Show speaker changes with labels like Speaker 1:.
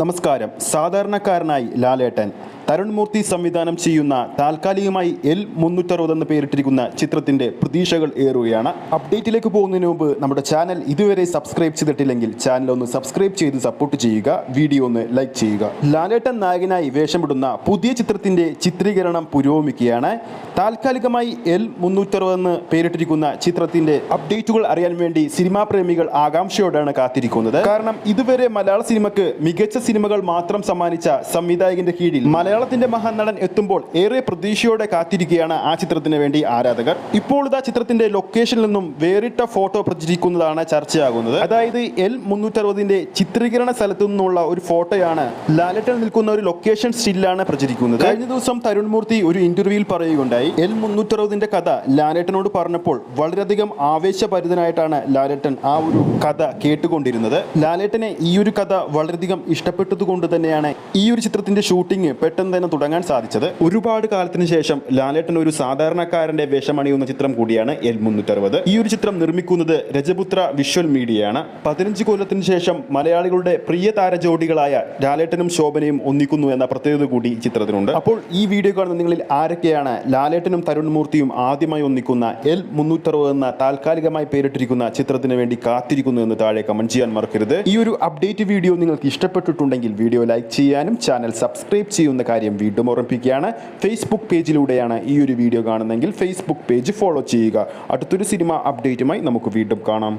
Speaker 1: നമസ്കാരം. സാധാരണക്കാരനായി ലാലേട്ടൻ തരുൺ മൂർത്തി സംവിധാനം ചെയ്യുന്ന താൽക്കാലികമായി L360 എന്ന് പേരിട്ടിരിക്കുന്ന ചിത്രത്തിന്റെ പ്രതീക്ഷകൾ ഏറുകയാണ്. അപ്ഡേറ്റിലേക്ക് പോകുന്നതിന് മുമ്പ് നമ്മുടെ ചാനൽ ഇതുവരെ സബ്സ്ക്രൈബ് ചെയ്തിട്ടില്ലെങ്കിൽ ചാനൽ ഒന്ന് സബ്സ്ക്രൈബ് ചെയ്ത് സപ്പോർട്ട് ചെയ്യുക, വീഡിയോ ഒന്ന് ലൈക്ക് ചെയ്യുക. ലാലേട്ടൻ നായകനായി വേഷമിടുന്ന പുതിയ ചിത്രത്തിന്റെ ചിത്രീകരണം പുരോഗമിക്കുകയാണ്. താൽക്കാലികമായി L360 എന്ന് പേരിട്ടിരിക്കുന്ന ചിത്രത്തിന്റെ അപ്ഡേറ്റുകൾ അറിയാൻ വേണ്ടി സിനിമാ പ്രേമികൾ ആകാംക്ഷയോടെയാണ് കാത്തിരിക്കുന്നത്. കാരണം ഇതുവരെ മലയാള സിനിമയ്ക്ക് മികച്ച സിനിമകൾ മാത്രം സമ്മാനിച്ച സംവിധായകന്റെ കീഴിൽ മലയാളത്തിന്റെ മഹാനടൻ എത്തുമ്പോൾ ഏറെ പ്രതീക്ഷയോടെ കാത്തിരിക്കുകയാണ് ആ ചിത്രത്തിന് വേണ്ടി ആരാധകർ. ഇപ്പോൾ ഇതാ ചിത്രത്തിന്റെ ലൊക്കേഷനിൽ നിന്നും വേറിട്ട ഫോട്ടോ പ്രചരിക്കുന്നതാണ് ചർച്ചയാകുന്നത്. അതായത് L360 ചിത്രീകരണ സ്ഥലത്തു നിന്നുള്ള ഒരു ഫോട്ടോയാണ് ലാലേട്ടൻ നിൽക്കുന്ന ഒരു ലൊക്കേഷൻ സ്റ്റില്ലാണ് പ്രചരിക്കുന്നത്. കഴിഞ്ഞ ദിവസം തരുൺ മൂർത്തി ഒരു ഇന്റർവ്യൂവിൽ പറയുകയുണ്ടായി, L360 കഥ ലാലേട്ടനോട് പറഞ്ഞപ്പോൾ വളരെയധികം ആവേശഭരിതനായിട്ടാണ് ലാലേട്ടൻ ആ ഒരു കഥ കേട്ടുകൊണ്ടിരുന്നത്. ലാലേട്ടനെ ഈ ഒരു കഥ വളരെയധികം ഇഷ്ടപ്പെട്ടതുകൊണ്ട് തന്നെയാണ് ഈ ഒരു ചിത്രത്തിന്റെ ഷൂട്ടിംഗ് പെട്ടെന്ന് തന്നെ തുടങ്ങാൻ സാധിച്ചത്. ഒരുപാട് കാലത്തിന് ശേഷം ലാലേട്ടൻ ഒരു സാധാരണക്കാരന്റെ വേഷമണിയുന്ന ചിത്രം കൂടിയാണ് L360. ഈ ഒരു ചിത്രം നിർമ്മിക്കുന്നത് രജപുത്ര വിഷ്വൽ മീഡിയയാണ്. 15 കൊല്ലത്തിന് ശേഷം മലയാളികളുടെ പ്രിയ താര ജോഡികളായ ലാലേട്ടനും ശോഭനയും ഒന്നിക്കുന്നു എന്ന പ്രത്യേകത കൂടി ഈ ചിത്രത്തിനുണ്ട്. അപ്പോൾ ഈ വീഡിയോ കാണുന്ന നിങ്ങളിൽ ആരൊക്കെയാണ് ലാലേട്ടനും തരുൺ മൂർത്തിയും ആദ്യമായി ഒന്നിക്കുന്ന L360 എന്ന താൽക്കാലികമായി പേരിട്ടിരിക്കുന്ന ചിത്രത്തിന് വേണ്ടി കാത്തിരിക്കുന്നു എന്ന് താഴെ കമന്റ് ചെയ്യാൻ മറക്കരുത്. ഈ ഒരു അപ്ഡേറ്റ് വീഡിയോ നിങ്ങൾക്ക് ഇഷ്ടപ്പെട്ടിട്ടുണ്ടെങ്കിൽ വീഡിയോ ലൈക്ക് ചെയ്യാനും ചാനൽ സബ്സ്ക്രൈബ് ചെയ്യുന്ന കാര്യം വീണ്ടും ഓർമ്മിപ്പിക്കുകയാണ്. ഫേസ്ബുക്ക് പേജിലൂടെയാണ് ഈ ഒരു വീഡിയോ കാണുന്നതെങ്കിൽ ഫേസ്ബുക്ക് പേജ് ഫോളോ ചെയ്യുക. അടുത്തൊരു സിനിമ അപ്ഡേറ്റുമായി നമുക്ക് വീണ്ടും കാണാം.